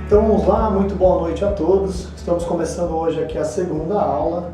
Então vamos lá, muito boa noite a todos. Estamos começando hoje aqui a segunda aula.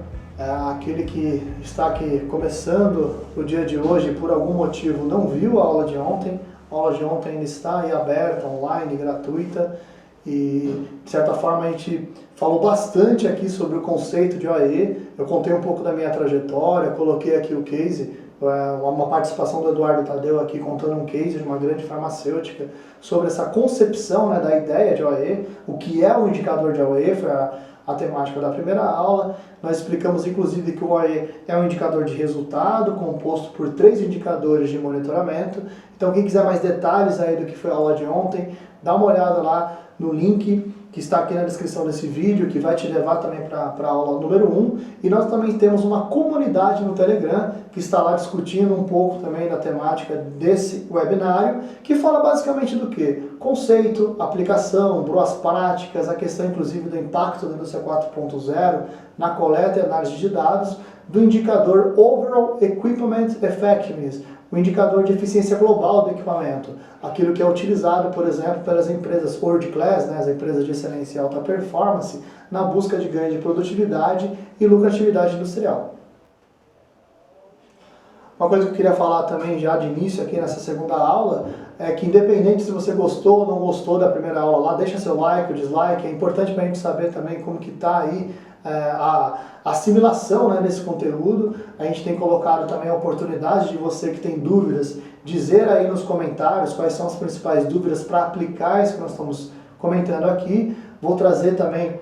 Aquele que está aqui começando o dia de hoje por algum motivo não viu a aula de ontem. A aula de ontem ainda está aí aberta, online, gratuita. E de certa forma a gente falou bastante aqui sobre o conceito de OAE. Eu contei um pouco da minha trajetória, coloquei aqui o case, uma participação do Eduardo Tadeu aqui contando um case de uma grande farmacêutica sobre essa concepção, né, da ideia de OAE, o que é o indicador de OAE, foi a temática da primeira aula. Nós explicamos inclusive que o OAE é um indicador de resultado composto por 3 indicadores de monitoramento. Então quem quiser mais detalhes aí do que foi a aula de ontem, dá uma olhada lá no link que está aqui na descrição desse vídeo, que vai te levar também para a aula número 1. E nós também temos uma comunidade no Telegram, que está lá discutindo um pouco também da temática desse webinário, que fala basicamente do quê? Conceito, aplicação, boas práticas, a questão inclusive do impacto da indústria 4.0 na coleta e análise de dados, do indicador Overall Equipment Effectiveness, o indicador de eficiência global do equipamento, aquilo que é utilizado, por exemplo, pelas empresas World Class, né, as empresas de excelência e alta performance, na busca de ganho de produtividade e lucratividade industrial. Uma coisa que eu queria falar também já de início aqui nessa segunda aula é que independente se você gostou ou não gostou da primeira aula lá, deixa seu like ou dislike, é importante para a gente saber também como que está aí a assimilação, né, desse conteúdo. A gente tem colocado também a oportunidade de você que tem dúvidas, dizer aí nos comentários quais são as principais dúvidas para aplicar isso que nós estamos comentando aqui. Vou trazer também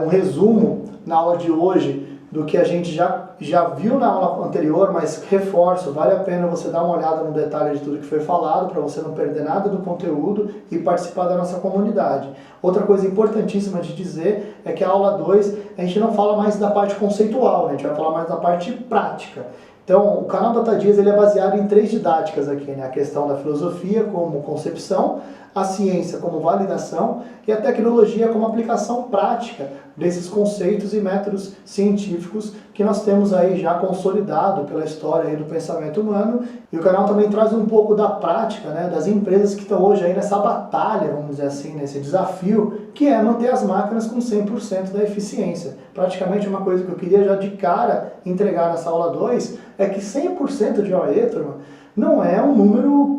um resumo na aula de hoje do que a gente já viu na aula anterior, mas reforço, vale a pena você dar uma olhada no detalhe de tudo que foi falado, para você não perder nada do conteúdo e participar da nossa comunidade. Outra coisa importantíssima de dizer é que a aula 2, a gente não fala mais da parte conceitual, né? A gente vai falar mais da parte prática. Então, o canal Data Dias ele é baseado em 3 didáticas aqui, né? A questão da filosofia como concepção, a ciência como validação e a tecnologia como aplicação prática desses conceitos e métodos científicos que nós temos aí já consolidado pela história aí do pensamento humano. E o canal também traz um pouco da prática, né, das empresas que estão hoje aí nessa batalha, vamos dizer assim, nesse desafio, que é manter as máquinas com 100% da eficiência. Praticamente uma coisa que eu queria já de cara entregar nessa aula 2 é que 100% de OAE, turma, não é um número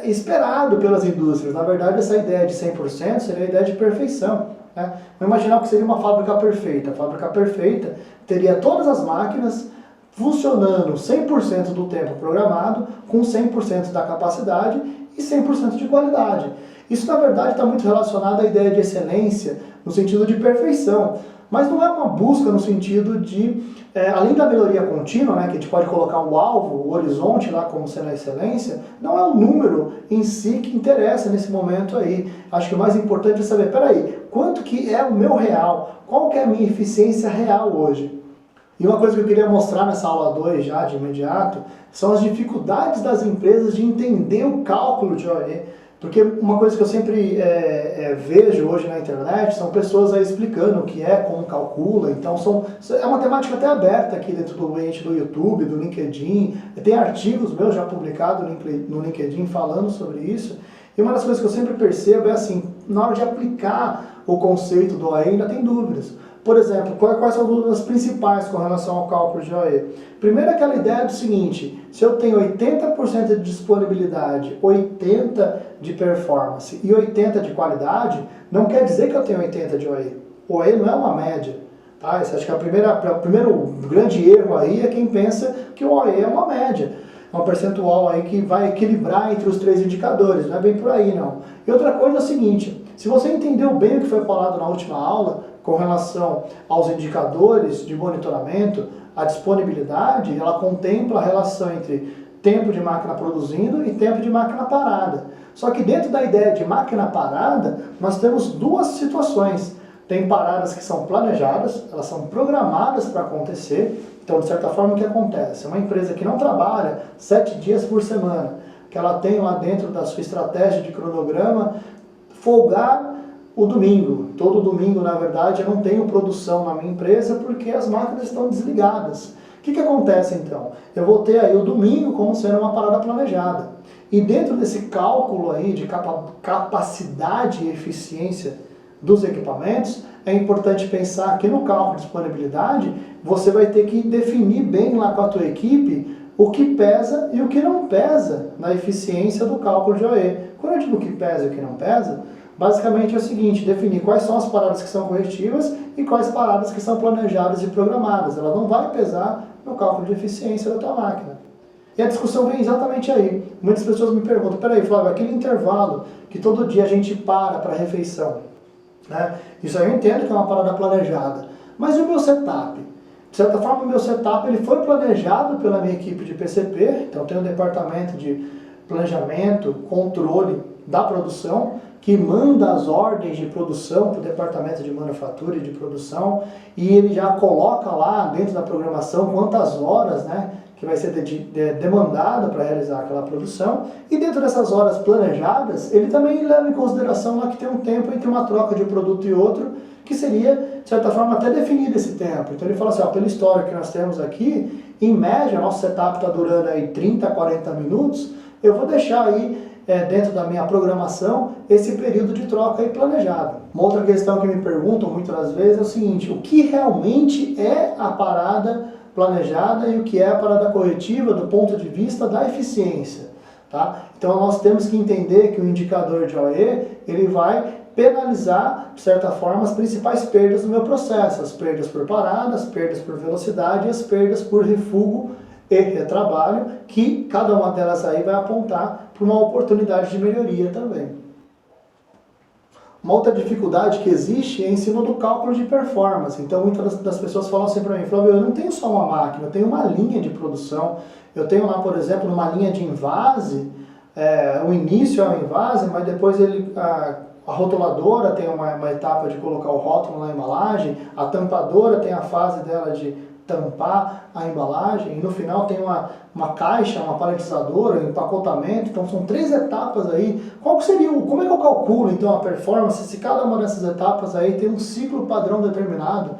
esperado pelas indústrias. Na verdade, essa ideia de 100% seria a ideia de perfeição, né? Vamos imaginar o que seria uma fábrica perfeita. A fábrica perfeita teria todas as máquinas funcionando 100% do tempo programado, com 100% da capacidade e 100% de qualidade. Isso, na verdade, está muito relacionado à ideia de excelência, no sentido de perfeição. Mas não é uma busca no sentido de, além da melhoria contínua, né, que a gente pode colocar o alvo, o horizonte lá como sendo a excelência, não é o número em si que interessa nesse momento aí. Acho que o mais importante é saber, peraí, quanto que é o meu real? Qual que é a minha eficiência real hoje? E uma coisa que eu queria mostrar nessa aula 2 já, de imediato, são as dificuldades das empresas de entender o cálculo de OAE. Porque uma coisa que eu sempre vejo hoje na internet são pessoas aí explicando o que é, como calcula. Então é uma temática até aberta aqui dentro do ambiente do YouTube, do LinkedIn. Tem artigos meus já publicados no LinkedIn falando sobre isso. E uma das coisas que eu sempre percebo é assim, na hora de aplicar o conceito do OAE ainda tem dúvidas. Por exemplo, quais são as dúvidas principais com relação ao cálculo de OAE? Primeiro, aquela ideia do seguinte, se eu tenho 80% de disponibilidade, 80% de performance e 80% de qualidade, não quer dizer que eu tenho 80% de OAE. O OAE não é uma média. Tá? Acho que o primeiro grande erro aí é quem pensa que o OAE é uma média. É um percentual aí que vai equilibrar entre os 3 indicadores, não é bem por aí não. E outra coisa é a seguinte, se você entendeu bem o que foi falado na última aula, com relação aos indicadores de monitoramento, a disponibilidade, ela contempla a relação entre tempo de máquina produzindo e tempo de máquina parada. Só que dentro da ideia de máquina parada, nós temos 2 situações. Tem paradas que são planejadas, elas são programadas para acontecer. Então, de certa forma, o que acontece? Uma empresa que não trabalha 7 dias por semana, que ela tem lá dentro da sua estratégia de cronograma, folgar o domingo. Todo domingo, na verdade, eu não tenho produção na minha empresa porque as máquinas estão desligadas. O que acontece então? Eu vou ter aí o domingo como sendo uma parada planejada. E dentro desse cálculo aí de capacidade e eficiência dos equipamentos, é importante pensar que no cálculo de disponibilidade, você vai ter que definir bem lá com a tua equipe o que pesa e o que não pesa na eficiência do cálculo de OE. Quando eu digo o que pesa e o que não pesa, basicamente é o seguinte, definir quais são as paradas que são corretivas e quais paradas que são planejadas e programadas. Ela não vai pesar no cálculo de eficiência da tua máquina. E a discussão vem exatamente aí. Muitas pessoas me perguntam, peraí, Flávio, aquele intervalo que todo dia a gente para refeição, né? Isso aí eu entendo que é uma parada planejada. Mas e o meu setup? De certa forma, o meu setup ele foi planejado pela minha equipe de PCP, então tem um departamento de planejamento, controle da produção, que manda as ordens de produção para o departamento de manufatura e de produção, e ele já coloca lá dentro da programação quantas horas, né, que vai ser demandada para realizar aquela produção, e dentro dessas horas planejadas, ele também leva em consideração lá que tem um tempo entre uma troca de um produto e outro, que seria, de certa forma, até definido esse tempo. Então ele fala assim, ó, pelo histórico que nós temos aqui, em média, nosso setup está durando aí 30, 40 minutos, eu vou deixar aí, dentro da minha programação, esse período de troca aí planejado. Uma outra questão que me perguntam muitas das vezes é o seguinte, o que realmente é a parada planejada e o que é a parada corretiva do ponto de vista da eficiência, tá? Então nós temos que entender que o indicador de OE, ele vai penalizar, de certa forma, as principais perdas do meu processo, as perdas por parada, as perdas por velocidade e as perdas por refúgio e retrabalho, que cada uma delas aí vai apontar para uma oportunidade de melhoria também. Uma outra dificuldade que existe é em cima do cálculo de performance. Então muitas das pessoas falam assim para mim, Flávio, eu não tenho só uma máquina, eu tenho uma linha de produção. Eu tenho lá, por exemplo, numa linha de envase, o início é o envase, mas depois a rotuladora tem uma etapa de colocar o rótulo na embalagem, a tampadora tem a fase dela de tampar a embalagem, e no final tem uma caixa, uma paletizadora, um empacotamento, então são 3 etapas aí. Como é que eu calculo então a performance se cada uma dessas etapas aí tem um ciclo padrão determinado?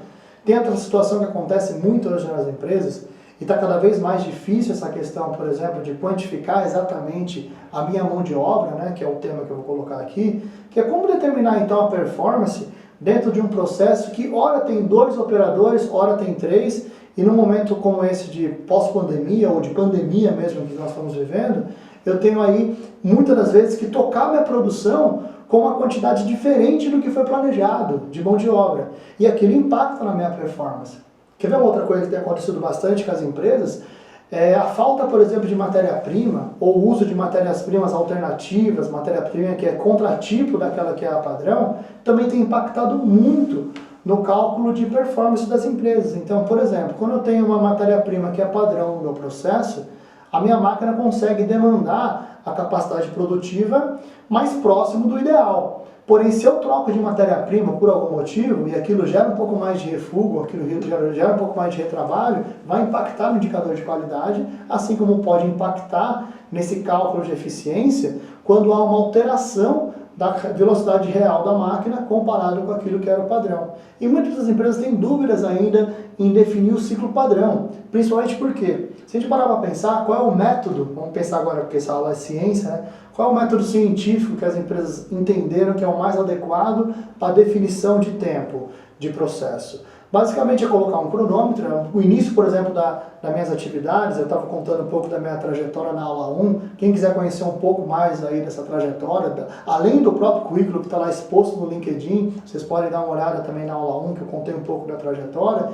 Tem outra situação que acontece muito hoje nas empresas, e está cada vez mais difícil essa questão, por exemplo, de quantificar exatamente a minha mão de obra, né, que é o tema que eu vou colocar aqui, que é como determinar então a performance dentro de um processo que ora tem 2 operadores, ora tem 3, e num momento como esse de pós-pandemia, ou de pandemia mesmo que nós estamos vivendo, eu tenho aí, muitas das vezes, que tocar minha produção com uma quantidade diferente do que foi planejado, de mão de obra. E aquilo impacta na minha performance. Quer ver uma outra coisa que tem acontecido bastante com as empresas? É a falta, por exemplo, de matéria-prima, ou o uso de matérias-primas alternativas, matéria-prima que é contratipo daquela que é a padrão, também tem impactado muito no cálculo de performance das empresas. Então, por exemplo, quando eu tenho uma matéria-prima que é padrão no meu processo, a minha máquina consegue demandar a capacidade produtiva mais próximo do ideal. Porém, se eu troco de matéria-prima por algum motivo, e aquilo gera um pouco mais de refúgio, aquilo gera um pouco mais de retrabalho, vai impactar no indicador de qualidade, assim como pode impactar nesse cálculo de eficiência, quando há uma alteração da velocidade real da máquina comparado com aquilo que era o padrão. E muitas das empresas têm dúvidas ainda em definir o ciclo padrão, principalmente porque, se a gente parar para pensar, qual é o método, vamos pensar agora, porque essa aula é ciência, né? Qual é o método científico que as empresas entenderam que é o mais adequado para a definição de tempo de processo? Basicamente é colocar um cronômetro. O início, por exemplo, das minhas atividades, eu estava contando um pouco da minha trajetória na aula 1, quem quiser conhecer um pouco mais aí dessa trajetória, além do próprio currículo que está lá exposto no LinkedIn, vocês podem dar uma olhada também na aula 1, que eu contei um pouco da trajetória,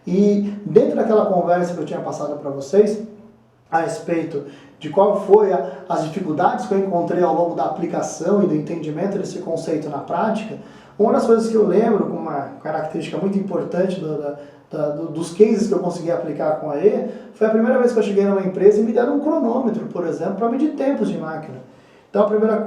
e dentro daquela conversa que eu tinha passado para vocês, a respeito de qual foi as dificuldades que eu encontrei ao longo da aplicação e do entendimento desse conceito na prática, uma das coisas que eu lembro, com uma característica muito importante dos cases que eu consegui aplicar com a E, foi a primeira vez que eu cheguei numa empresa e me deram um cronômetro, por exemplo, para medir tempos de máquina. Então a primeira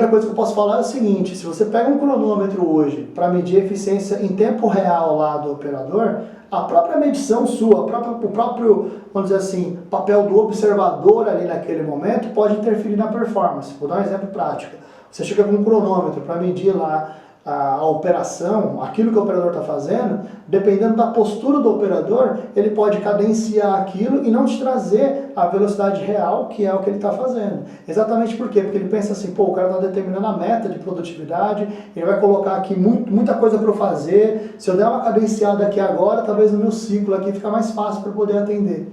coisa que eu posso falar é o seguinte: se você pega um cronômetro hoje para medir a eficiência em tempo real lá do operador, a própria medição sua, o próprio, vamos dizer assim, papel do observador ali naquele momento pode interferir na performance. Vou dar um exemplo prático. Você chega com um cronômetro para medir lá a operação, aquilo que o operador está fazendo, dependendo da postura do operador, ele pode cadenciar aquilo e não te trazer a velocidade real, que é o que ele está fazendo. Exatamente por quê? Porque ele pensa assim, pô, o cara está determinando a meta de produtividade, ele vai colocar aqui muita coisa para eu fazer, se eu der uma cadenciada aqui agora, talvez o meu ciclo aqui fica mais fácil para poder atender.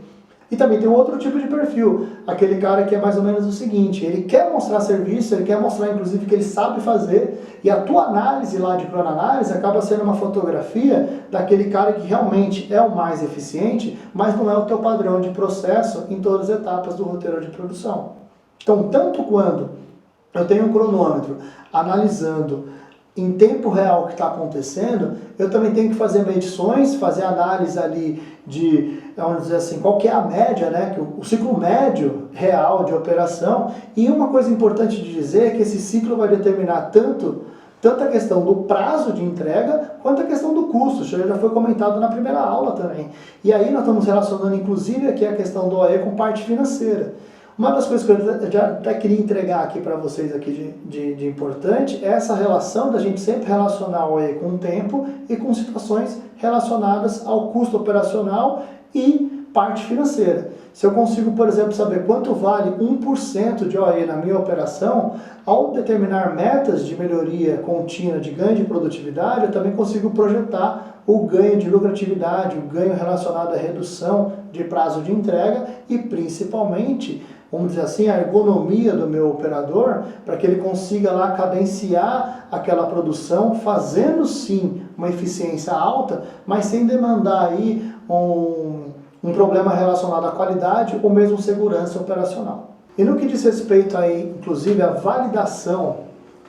E também tem um outro tipo de perfil, aquele cara que é mais ou menos o seguinte, ele quer mostrar serviço, ele quer mostrar inclusive que ele sabe fazer, e a tua análise lá de cronoanálise acaba sendo uma fotografia daquele cara que realmente é o mais eficiente, mas não é o teu padrão de processo em todas as etapas do roteiro de produção. Então, tanto quando eu tenho um cronômetro analisando em tempo real o que está acontecendo, eu também tenho que fazer medições, fazer análise ali de, vamos dizer assim, qual que é a média, né, o ciclo médio real de operação. E uma coisa importante de dizer é que esse ciclo vai determinar tanto a questão do prazo de entrega, quanto a questão do custo. Isso já foi comentado na primeira aula também. E aí nós estamos relacionando, inclusive, aqui a questão do OE com parte financeira. Uma das coisas que eu já até queria entregar aqui para vocês aqui de importante é essa relação da gente sempre relacionar o OE com o tempo e com situações relacionadas ao custo operacional e parte financeira. Se eu consigo, por exemplo, saber quanto vale 1% de OE na minha operação, ao determinar metas de melhoria contínua de ganho de produtividade, eu também consigo projetar o ganho de lucratividade, o ganho relacionado à redução de prazo de entrega e, principalmente, vamos dizer assim, a ergonomia do meu operador, para que ele consiga lá cadenciar aquela produção, fazendo sim uma eficiência alta, mas sem demandar aí um problema relacionado à qualidade ou mesmo segurança operacional. E no que diz respeito aí, inclusive, à validação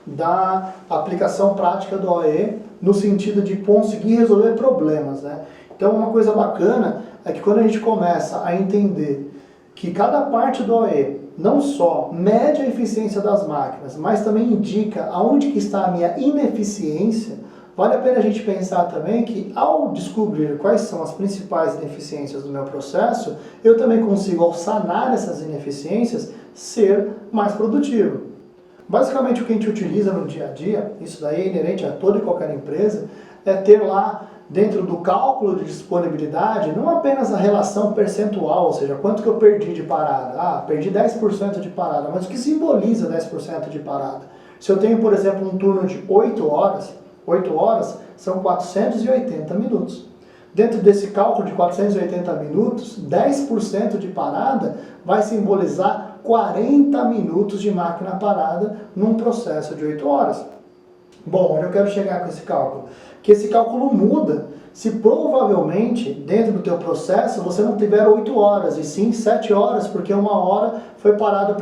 da aplicação prática do OE, no sentido de conseguir resolver problemas, né? Então, uma coisa bacana é que quando a gente começa a entender que cada parte do OE não só mede a eficiência das máquinas, mas também indica aonde que está a minha ineficiência, vale a pena a gente pensar também que ao descobrir quais são as principais ineficiências do meu processo, eu também consigo, ao sanar essas ineficiências, ser mais produtivo. Basicamente o que a gente utiliza no dia a dia, isso daí é inerente a toda e qualquer empresa, é ter lá dentro do cálculo de disponibilidade, não apenas a relação percentual, ou seja, quanto que eu perdi de parada. Ah, perdi 10% de parada, mas o que simboliza 10% de parada? Se eu tenho, por exemplo, um turno de 8 horas são 480 minutos. Dentro desse cálculo de 480 minutos, 10% de parada vai simbolizar 40 minutos de máquina parada num processo de 8 horas. Bom, onde eu quero chegar com esse cálculo? Que esse cálculo muda se provavelmente dentro do teu processo você não tiver 8 horas, e sim 7 horas, porque 1 hora foi parado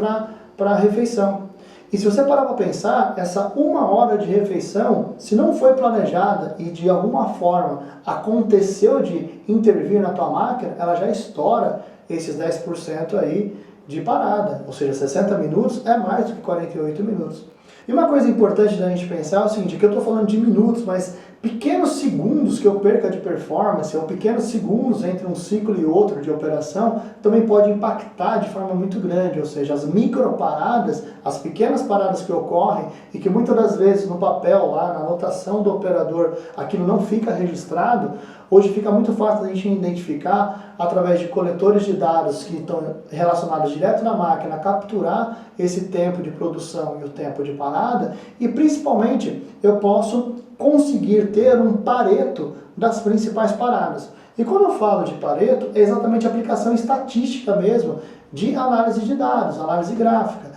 para a refeição. E se você parar para pensar, essa 1 hora de refeição, se não foi planejada e de alguma forma aconteceu de intervir na tua máquina, ela já estoura esses 10% aí de parada. Ou seja, 60 minutos é mais do que 48 minutos. E uma coisa importante da gente pensar é o seguinte, que eu estou falando de minutos, mas pequenos segundos que eu perca de performance, ou pequenos segundos entre um ciclo e outro de operação, também pode impactar de forma muito grande, ou seja, as microparadas, as pequenas paradas que ocorrem e que muitas das vezes no papel, lá na anotação do operador, aquilo não fica registrado, hoje fica muito fácil a gente identificar através de coletores de dados que estão relacionados direto na máquina, capturar esse tempo de produção e o tempo de parada, e principalmente eu posso conseguir ter um Pareto das principais paradas. E quando eu falo de Pareto, é exatamente a aplicação estatística mesmo de análise de dados, análise gráfica.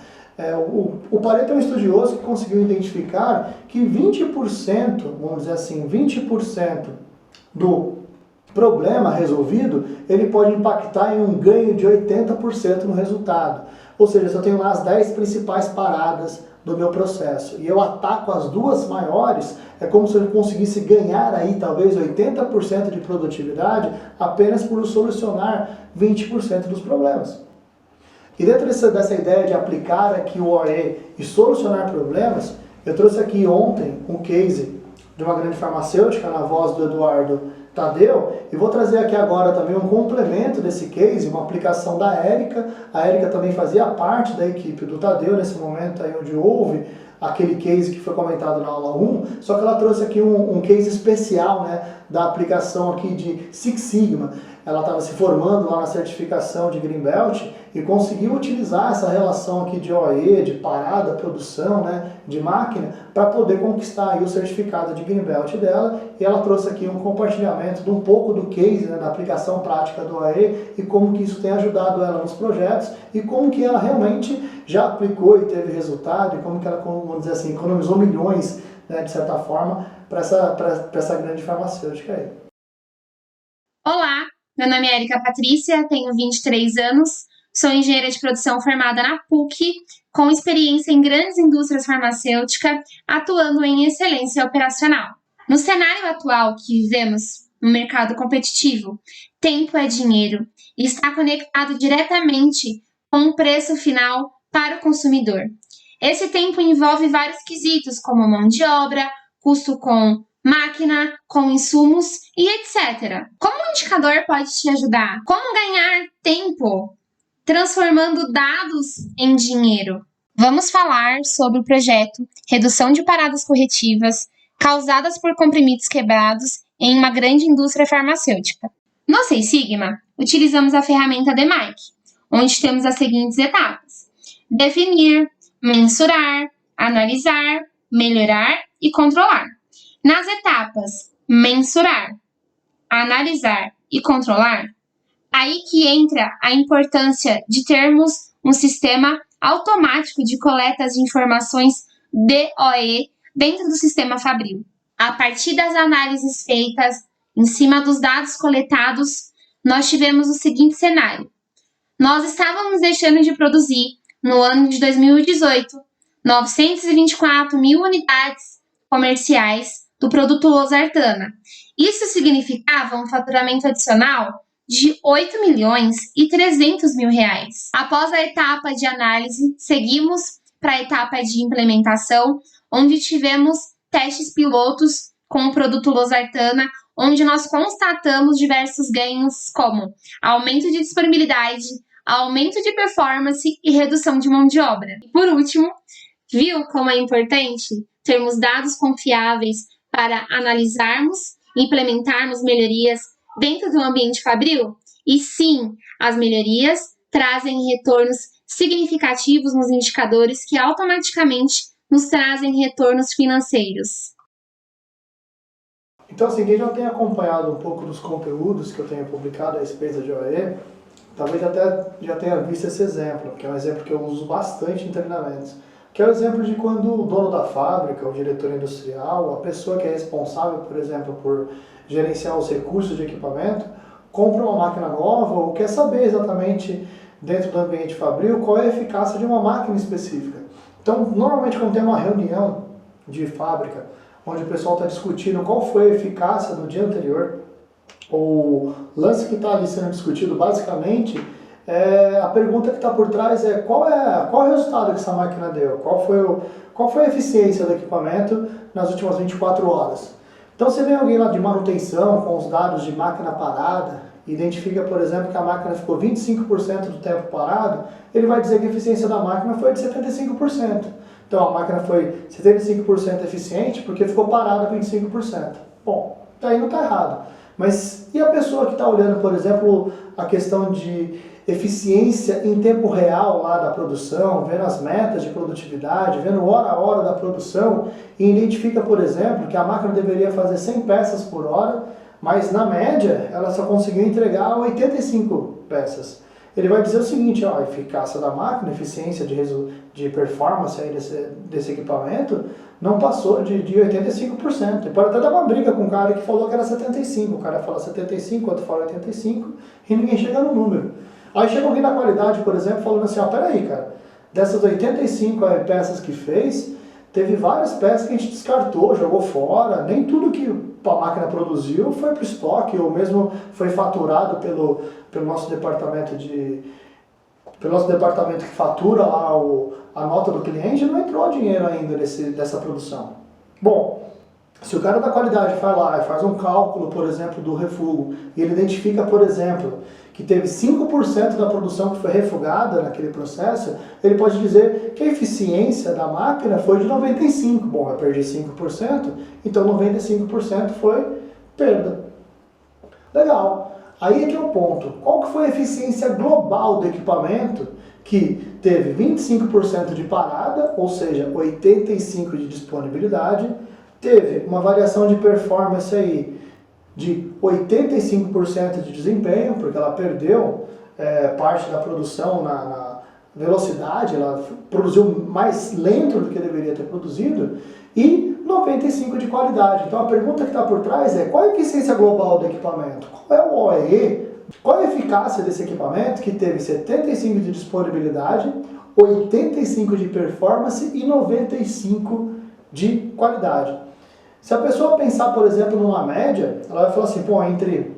O Pareto é um estudioso que conseguiu identificar que 20%, vamos dizer assim, 20% do problema resolvido, ele pode impactar em um ganho de 80% no resultado. Ou seja, se eu tenho lá as 10 principais paradas do meu processo e eu ataco as duas maiores, é como se eu conseguisse ganhar aí talvez 80% de produtividade apenas por solucionar 20% dos problemas. E dentro dessa ideia de aplicar aqui o OE e solucionar problemas, eu trouxe aqui ontem um case de uma grande farmacêutica na voz do Eduardo Tadeu, e vou trazer aqui agora também um complemento desse case, uma aplicação da Érica. A Érica também fazia parte da equipe do Tadeu nesse momento aí onde houve aquele case que foi comentado na aula 1, só que ela trouxe aqui um case especial, né, da aplicação aqui de Six Sigma. Ela estava se formando lá na certificação de Green Belt e conseguiu utilizar essa relação aqui de OE, de parada, produção, né, de máquina, para poder conquistar aí o certificado de Green Belt dela. E ela trouxe aqui um compartilhamento de um pouco do case, né, da aplicação prática do OE e como que isso tem ajudado ela nos projetos e como que ela realmente já aplicou e teve resultado e como que ela, vamos dizer assim, economizou milhões, né, de certa forma, para essa grande farmacêutica aí. Olá, meu nome é Erika Patrícia, tenho 23 anos, sou engenheira de produção formada na PUC, com experiência em grandes indústrias farmacêuticas, atuando em excelência operacional. No cenário atual que vivemos, no mercado competitivo, tempo é dinheiro e está conectado diretamente com o preço final para o consumidor. Esse tempo envolve vários quesitos, como mão de obra, custo com máquina, com insumos e etc. Como o indicador pode te ajudar? Como ganhar tempo transformando dados em dinheiro? Vamos falar sobre o projeto Redução de Paradas Corretivas causadas por comprimidos quebrados em uma grande indústria farmacêutica. No Seis Sigma, utilizamos a ferramenta DMAIC, onde temos as seguintes etapas: definir, mensurar, analisar, melhorar e controlar. Nas etapas mensurar, analisar e controlar, aí que entra a importância de termos um sistema automático de coleta de informações DOE dentro do sistema Fabril. A partir das análises feitas em cima dos dados coletados, nós tivemos o seguinte cenário: nós estávamos deixando de produzir, no ano de 2018, 924 mil unidades comerciais do produto losartana. Isso significava um faturamento adicional de 8 milhões e 300 mil reais. Após a etapa de análise, seguimos para a etapa de implementação, onde tivemos testes pilotos com o produto losartana, onde nós constatamos diversos ganhos como aumento de disponibilidade, aumento de performance e redução de mão de obra. E por último, viu como é importante termos dados confiáveis para analisarmos e implementarmos melhorias dentro do ambiente Fabril? E sim, as melhorias trazem retornos significativos nos indicadores que automaticamente nos trazem retornos financeiros. Então, assim, quem já tem acompanhado um pouco dos conteúdos que eu tenho publicado a respeito de OE, talvez até já tenha visto esse exemplo, que é um exemplo que eu uso bastante em treinamentos, que é o exemplo de quando o dono da fábrica, o diretor industrial, a pessoa que é responsável, por exemplo, por gerenciar os recursos de equipamento, compra uma máquina nova ou quer saber exatamente, dentro do ambiente Fabril, qual é a eficácia de uma máquina específica. Então, normalmente quando tem uma reunião de fábrica, onde o pessoal está discutindo qual foi a eficácia do dia anterior, o lance que está ali sendo discutido basicamente, a pergunta que está por trás é qual é o resultado que essa máquina deu, qual foi a eficiência do equipamento nas últimas 24 horas. Então se vem alguém lá de manutenção com os dados de máquina parada, identifica, por exemplo, que a máquina ficou 25% do tempo parado, ele vai dizer que a eficiência da máquina foi de 75%. Então a máquina foi 75% eficiente porque ficou parada 25%. Bom, daí não está errado. Mas e a pessoa que está olhando, por exemplo, a questão de eficiência em tempo real lá da produção, vendo as metas de produtividade, vendo hora a hora da produção e identifica, por exemplo, que a máquina deveria fazer 100 peças por hora, mas na média ela só conseguiu entregar 85 peças. Ele vai dizer o seguinte, ó, a eficácia da máquina, a eficiência de performance aí desse equipamento não passou de 85%. Ele pode até dar uma briga com o cara que falou que era 75%. O cara fala 75%, o outro fala 85% e ninguém chega no número. Aí chega alguém da qualidade, por exemplo, falando assim, ó, peraí, cara, dessas 85 peças que fez, teve várias peças que a gente descartou, jogou fora, nem tudo que a máquina produziu foi para o estoque, ou mesmo foi faturado pelo nosso departamento que fatura lá a nota do cliente, não entrou dinheiro ainda dessa produção. Bom, Se o cara da qualidade vai lá e faz um cálculo, por exemplo, do refúgio, e ele identifica, por exemplo, que teve 5% da produção que foi refugada naquele processo, ele pode dizer que a eficiência da máquina foi de 95%. Bom, eu perdi 5%, então 95% foi perda. Legal. Aí é que é o ponto. Qual que foi a eficiência global do equipamento que teve 25% de parada, ou seja, 85% de disponibilidade, teve uma variação de performance aí de 85% de desempenho, porque ela perdeu parte da produção na velocidade, ela produziu mais lento do que deveria ter produzido, e 95% de qualidade. Então a pergunta que está por trás é: qual a eficiência global do equipamento? Qual é o OEE? Qual a eficácia desse equipamento que teve 75% de disponibilidade, 85% de performance e 95% de qualidade? Se a pessoa pensar, por exemplo, numa média, ela vai falar assim, pô, entre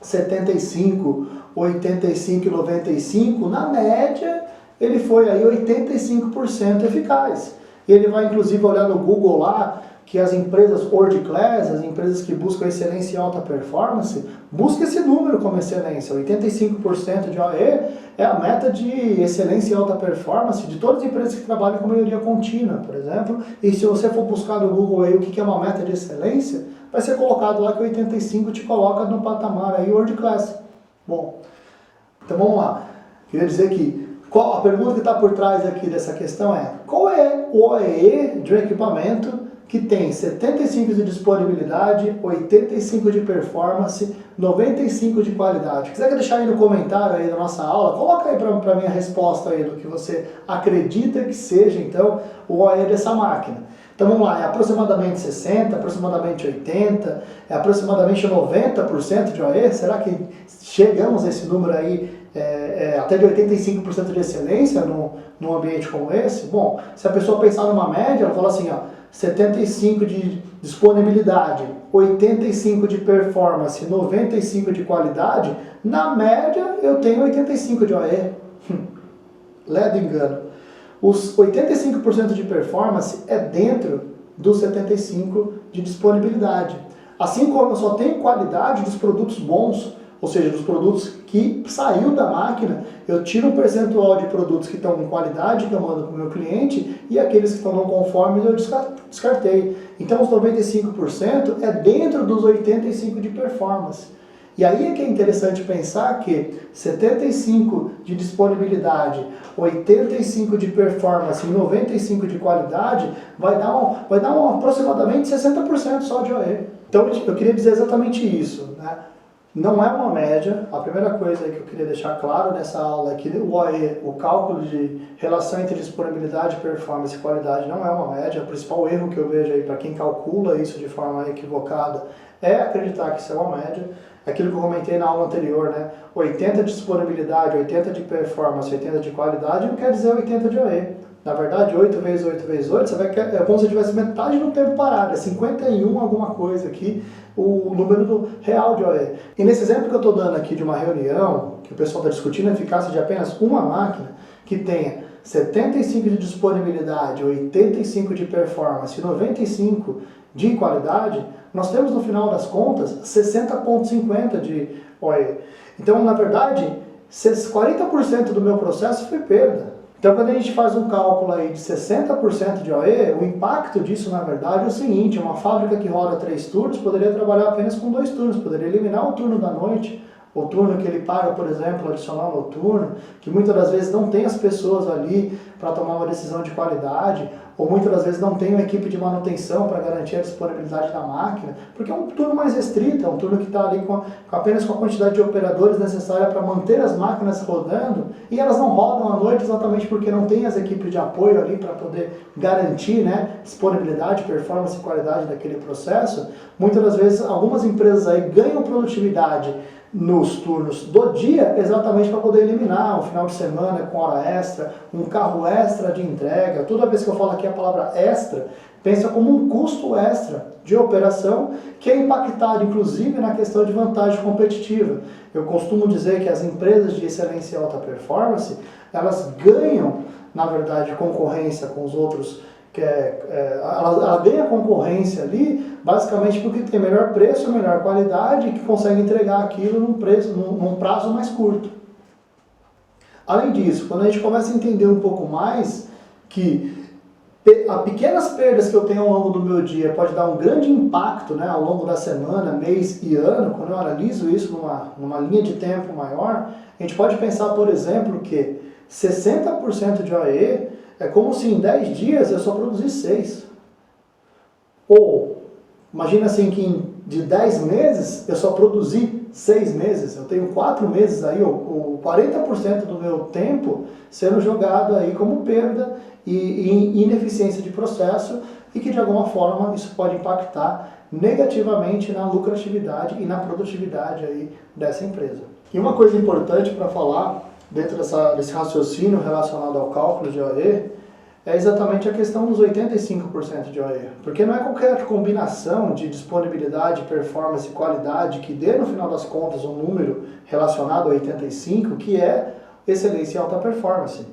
75, 85 e 95, na média, ele foi aí 85% eficaz. E ele vai, inclusive, olhar no Google lá, que as empresas world class, as empresas que buscam excelência e alta performance, buscam esse número como excelência. 85% de OE é a meta de excelência e alta performance de todas as empresas que trabalham com melhoria contínua, por exemplo. E se você for buscar no Google aí o que é uma meta de excelência, vai ser colocado lá que 85 te coloca no patamar aí world class. Bom, então vamos lá. Queria dizer que a pergunta que está por trás aqui dessa questão é: qual é o OEE de um equipamento que tem 75% de disponibilidade, 85% de performance, 95% de qualidade? Quiser deixar aí no comentário aí da nossa aula, coloca aí para mim a resposta aí do que você acredita que seja, então, o OE dessa máquina. Então vamos lá, é aproximadamente 60%, aproximadamente 80%, é aproximadamente 90% de OE? Será que chegamos a esse número aí, até de 85% de excelência num ambiente como esse? Bom, se a pessoa pensar numa média, ela fala assim, ó, 75% de disponibilidade, 85% de performance, 95% de qualidade, na média eu tenho 85% de OE. Ledo engano. Os 85% de performance é dentro dos 75% de disponibilidade. Assim como eu só tenho qualidade dos produtos bons, ou seja, dos produtos que saiu da máquina, eu tiro um percentual de produtos que estão com qualidade que eu mando para o meu cliente e aqueles que estão não conformes eu descartei. Então os 95% é dentro dos 85% de performance. E aí é que é interessante pensar que 75% de disponibilidade, 85% de performance e 95% de qualidade vai dar aproximadamente 60% só de OE. Então eu queria dizer exatamente isso, né? Não é uma média. A primeira coisa que eu queria deixar claro nessa aula é que o OE, o cálculo de relação entre disponibilidade, performance e qualidade, não é uma média. O principal erro que eu vejo aí para quem calcula isso de forma equivocada é acreditar que isso é uma média. Aquilo que eu comentei na aula anterior, né? 80 de disponibilidade, 80 de performance, 80 de qualidade, não quer dizer 80 de OE. Na verdade, 8 vezes 8 vezes 8, é como se tivesse metade do tempo parado, é 51 alguma coisa aqui, o número real de OE. E nesse exemplo que eu estou dando aqui de uma reunião, que o pessoal está discutindo a eficácia de apenas uma máquina, que tenha 75 de disponibilidade, 85 de performance e 95 de qualidade, nós temos no final das contas 60,50 de OE. Então, na verdade, 40% do meu processo foi perda. Então, quando a gente faz um cálculo aí de 60% de OE, o impacto disso, na verdade, é o seguinte: uma fábrica que roda 3 turnos poderia trabalhar apenas com 2 turnos, poderia eliminar o turno da noite, o turno que ele paga, por exemplo, adicional noturno, que muitas das vezes não tem as pessoas ali para tomar uma decisão de qualidade, ou muitas das vezes não tem uma equipe de manutenção para garantir a disponibilidade da máquina, porque é um turno mais restrito, é um turno que está ali apenas com a quantidade de operadores necessária para manter as máquinas rodando, e elas não rodam à noite exatamente porque não tem as equipes de apoio ali para poder garantir, né, disponibilidade, performance e qualidade daquele processo. Muitas das vezes algumas empresas aí ganham produtividade nos turnos do dia, exatamente para poder eliminar um final de semana com hora extra, um carro extra de entrega. Toda vez que eu falo aqui a palavra extra, pensa como um custo extra de operação que é impactado inclusive na questão de vantagem competitiva. Eu costumo dizer que as empresas de excelência e alta performance, elas ganham, na verdade, concorrência com os outros ela ganha concorrência ali, basicamente porque tem melhor preço, melhor qualidade e que consegue entregar aquilo num prazo mais curto. Além disso, quando a gente começa a entender um pouco mais que pequenas perdas que eu tenho ao longo do meu dia pode dar um grande impacto, né, ao longo da semana, mês e ano, quando eu analiso isso numa linha de tempo maior, a gente pode pensar, por exemplo, que 60% de OEE é como se em 10 dias eu só produzisse 6. Ou, imagina assim que de 10 meses eu só produzi 6 meses. Eu tenho 4 meses aí, ou 40% do meu tempo sendo jogado aí como perda e ineficiência de processo e que de alguma forma isso pode impactar negativamente na lucratividade e na produtividade aí dessa empresa. E uma coisa importante para falar dentro desse raciocínio relacionado ao cálculo de OE é exatamente a questão dos 85% de OE. Porque não é qualquer combinação de disponibilidade, performance e qualidade que dê no final das contas um número relacionado a 85 que é excelência e alta performance.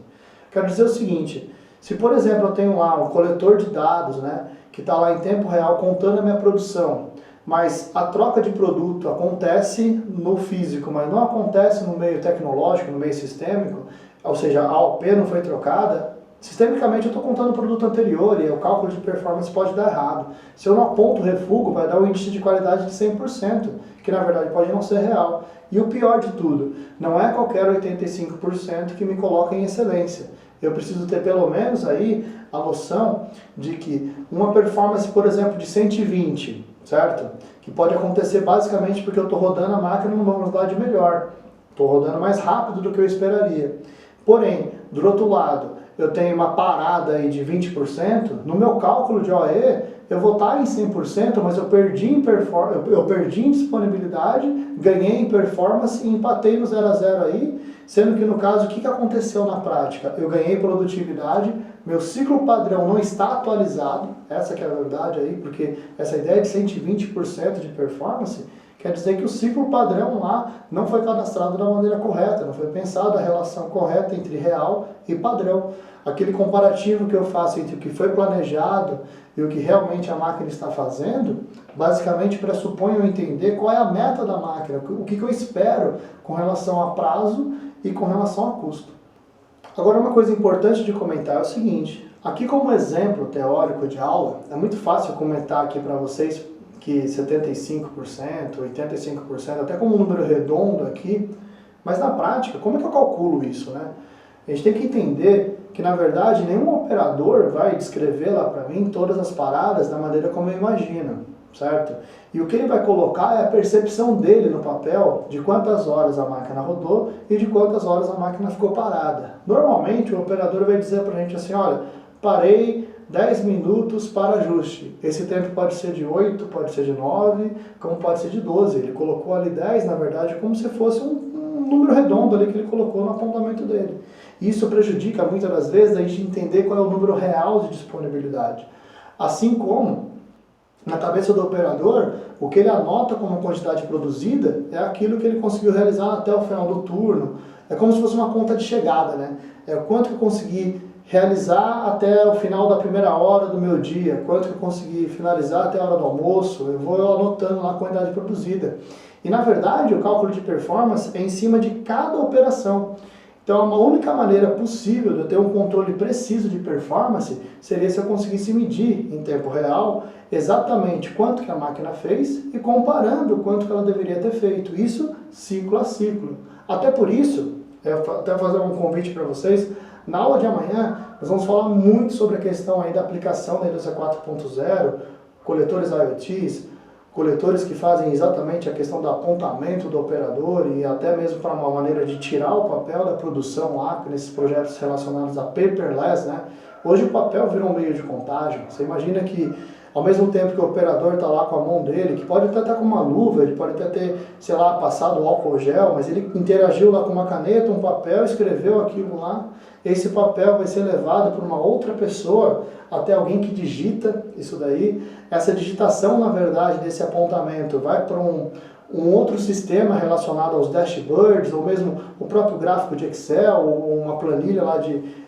Quero dizer o seguinte, se por exemplo eu tenho lá um coletor de dados, né, que está lá em tempo real contando a minha produção, mas a troca de produto acontece no físico, mas não acontece no meio tecnológico, no meio sistêmico, ou seja, a AOP não foi trocada, sistemicamente eu estou contando o produto anterior e o cálculo de performance pode dar errado. Se eu não aponto o refugo, vai dar um índice de qualidade de 100%, que na verdade pode não ser real. E o pior de tudo, não é qualquer 85% que me coloca em excelência. Eu preciso ter pelo menos aí a noção de que uma performance, por exemplo, de 120, certo? Que pode acontecer basicamente porque eu estou rodando a máquina numa velocidade melhor. Estou rodando mais rápido do que eu esperaria. Porém, do outro lado, eu tenho uma parada aí de 20%, no meu cálculo de OE, eu vou estar em 100%, mas eu perdi em disponibilidade, ganhei em performance e empatei no 0 a 0 aí, sendo que no caso, o que aconteceu na prática? Eu ganhei produtividade, meu ciclo padrão não está atualizado, essa que é a verdade aí, porque essa ideia de 120% de performance quer dizer que o ciclo padrão lá não foi cadastrado da maneira correta, não foi pensado a relação correta entre real e padrão. Aquele comparativo que eu faço entre o que foi planejado e o que realmente a máquina está fazendo, basicamente pressupõe eu entender qual é a meta da máquina, o que eu espero com relação a prazo e com relação a custo. Agora, uma coisa importante de comentar é o seguinte, aqui como exemplo teórico de aula, é muito fácil comentar aqui para vocês que 75%, 85%, até como um número redondo aqui, mas na prática, como é que eu calculo isso, né? A gente tem que entender que, na verdade, nenhum operador vai descrever lá para mim todas as paradas da maneira como eu imagino, certo? E o que ele vai colocar é a percepção dele no papel de quantas horas a máquina rodou e de quantas horas a máquina ficou parada. Normalmente, o operador vai dizer para a gente assim, olha, parei 10 minutos para ajuste. Esse tempo pode ser de 8, pode ser de 9, como pode ser de 12. Ele colocou ali 10, na verdade, como se fosse um número redondo ali que ele colocou no apontamento dele. Isso prejudica muitas das vezes a gente entender qual é o número real de disponibilidade. Assim como, na cabeça do operador, o que ele anota como quantidade produzida é aquilo que ele conseguiu realizar até o final do turno. É como se fosse uma conta de chegada, né? É o quanto que eu consegui realizar até o final da primeira hora do meu dia, quanto que eu consegui finalizar até a hora do almoço, eu vou anotando lá a quantidade produzida. E na verdade o cálculo de performance é em cima de cada operação. Então uma única maneira possível de eu ter um controle preciso de performance seria se eu conseguisse medir em tempo real exatamente quanto que a máquina fez e comparando quanto que ela deveria ter feito. Isso ciclo a ciclo. Até por isso, até fazer um convite para vocês, na aula de amanhã, nós vamos falar muito sobre a questão aí da aplicação da indústria 4.0, coletores IoTs, coletores que fazem exatamente a questão do apontamento do operador e até mesmo para uma maneira de tirar o papel da produção lá, nesses projetos relacionados a paperless, né? Hoje o papel virou um meio de contágio. Você imagina que ao mesmo tempo que o operador está lá com a mão dele, que pode até estar com uma luva, ele pode até ter, sei lá, passado álcool gel, mas ele interagiu lá com uma caneta, um papel, escreveu aquilo lá, esse papel vai ser levado por uma outra pessoa, até alguém que digita isso daí. Essa digitação, na verdade, desse apontamento vai para um outro sistema relacionado aos dashboards, ou mesmo o próprio gráfico de Excel, ou uma planilha lá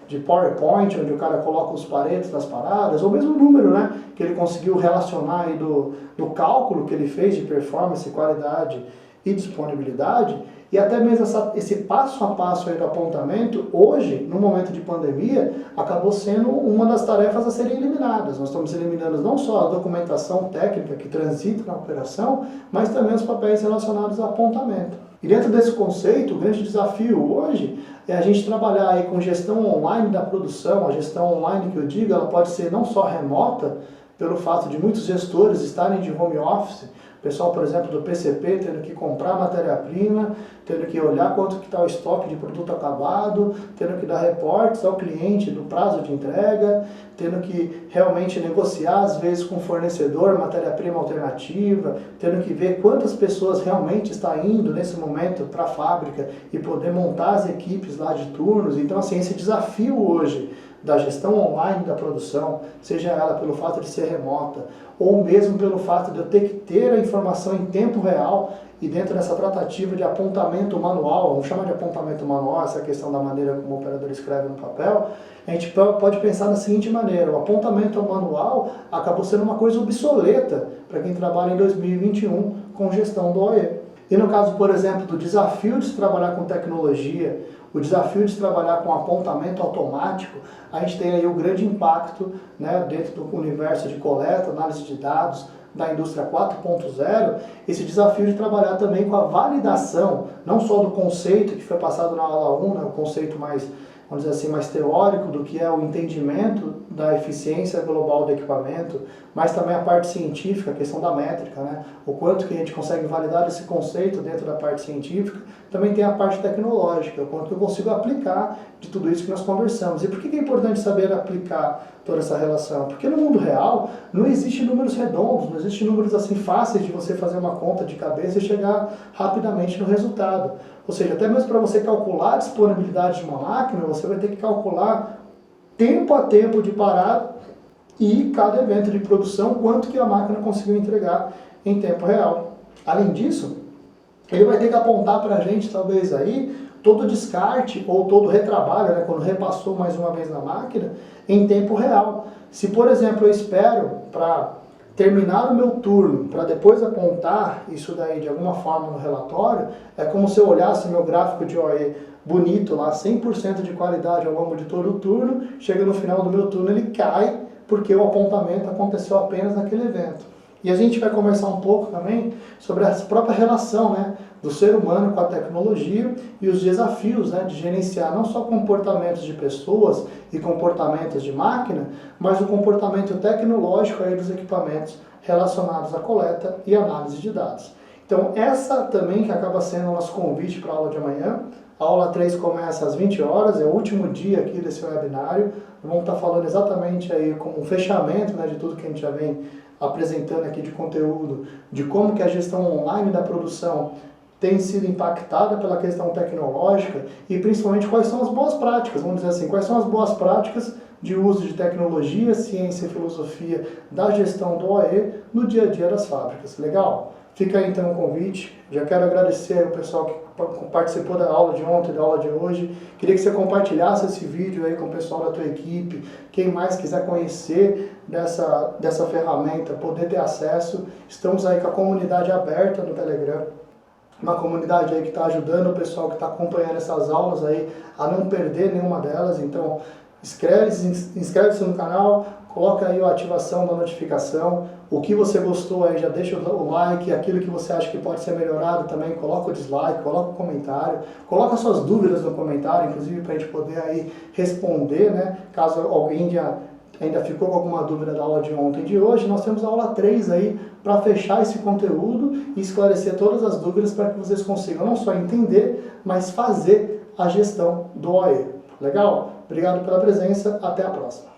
de PowerPoint, onde o cara coloca os paretos das paradas, ou mesmo o número, né, que ele conseguiu relacionar aí do cálculo que ele fez de performance, qualidade e disponibilidade, e até mesmo esse passo a passo aí do apontamento, hoje, no momento de pandemia, acabou sendo uma das tarefas a serem eliminadas. Nós estamos eliminando não só a documentação técnica que transita na operação, mas também os papéis relacionados ao apontamento. E dentro desse conceito, o grande desafio hoje é a gente trabalhar aí com gestão online da produção. A gestão online que eu digo, ela pode ser não só remota, pelo fato de muitos gestores estarem de home office, o pessoal, por exemplo, do PCP tendo que comprar matéria-prima, tendo que olhar quanto que está o estoque de produto acabado, tendo que dar reportes ao cliente do prazo de entrega, tendo que realmente negociar, às vezes, com o fornecedor matéria-prima alternativa, tendo que ver quantas pessoas realmente está indo nesse momento para a fábrica e poder montar as equipes lá de turnos. Então, assim, esse desafio hoje da gestão online da produção, seja ela pelo fato de ser remota, ou mesmo pelo fato de eu ter que ter a informação em tempo real, e dentro dessa tratativa de apontamento manual, vamos chamar de apontamento manual, essa questão da maneira como o operador escreve no papel, a gente pode pensar da seguinte maneira: o apontamento manual acabou sendo uma coisa obsoleta para quem trabalha em 2021 com gestão do OE. E no caso, por exemplo, do desafio de se trabalhar com tecnologia, o desafio de trabalhar com apontamento automático, a gente tem aí o grande impacto, né, dentro do universo de coleta, análise de dados, da indústria 4.0, esse desafio de trabalhar também com a validação, não só do conceito que foi passado na aula 1, né, o conceito mais, vamos dizer assim, mais teórico do que é o entendimento da eficiência global do equipamento, mas também a parte científica, a questão da métrica, né? O quanto que a gente consegue validar esse conceito dentro da parte científica. Também tem a parte tecnológica, o quanto que eu consigo aplicar de tudo isso que nós conversamos. E por que é importante saber aplicar toda essa relação? Porque no mundo real não existe números redondos, não existe números assim fáceis de você fazer uma conta de cabeça e chegar rapidamente no resultado. Ou seja, até mesmo para você calcular a disponibilidade de uma máquina, você vai ter que calcular tempo a tempo de parada e cada evento de produção, quanto que a máquina conseguiu entregar em tempo real. Além disso, ele vai ter que apontar para a gente, talvez aí, todo o descarte ou todo o retrabalho, né, quando repassou mais uma vez na máquina, em tempo real. Se, por exemplo, eu espero para terminar o meu turno, para depois apontar isso daí de alguma forma no relatório, é como se eu olhasse meu gráfico de OE bonito lá, 100% de qualidade ao longo de todo o turno, chega no final do meu turno ele cai, porque o apontamento aconteceu apenas naquele evento. E a gente vai conversar um pouco também sobre a própria relação, né, do ser humano com a tecnologia e os desafios, né, de gerenciar não só comportamentos de pessoas e comportamentos de máquina, mas o comportamento tecnológico aí dos equipamentos relacionados à coleta e análise de dados. Então essa também que acaba sendo o nosso convite para a aula de amanhã. A aula 3 começa às 20 horas, é o último dia aqui desse webinário. Vamos estar falando exatamente aí como um fechamento, né, de tudo que a gente já vem apresentando aqui de conteúdo, de como que a gestão online da produção tem sido impactada pela questão tecnológica e principalmente quais são as boas práticas, vamos dizer assim, quais são as boas práticas de uso de tecnologia, ciência e filosofia da gestão do OE no dia a dia das fábricas. Legal? Fica aí então o convite. Já quero agradecer ao pessoal que participou da aula de ontem, da aula de hoje. Queria que você compartilhasse esse vídeo aí com o pessoal da tua equipe. Quem mais quiser conhecer dessa ferramenta, poder ter acesso. Estamos aí com a comunidade aberta no Telegram. Uma comunidade aí que está ajudando o pessoal que está acompanhando essas aulas aí a não perder nenhuma delas. Então, inscreve-se no canal, coloca aí a ativação da notificação. O que você gostou aí, já deixa o like. Aquilo que você acha que pode ser melhorado também, coloca o dislike, coloca o comentário. Coloca suas dúvidas no comentário, inclusive para a gente poder aí responder, né? Caso alguém ainda ficou com alguma dúvida da aula de ontem e de hoje, nós temos a aula 3 aí para fechar esse conteúdo e esclarecer todas as dúvidas para que vocês consigam não só entender, mas fazer a gestão do OE. Legal? Obrigado pela presença, até a próxima.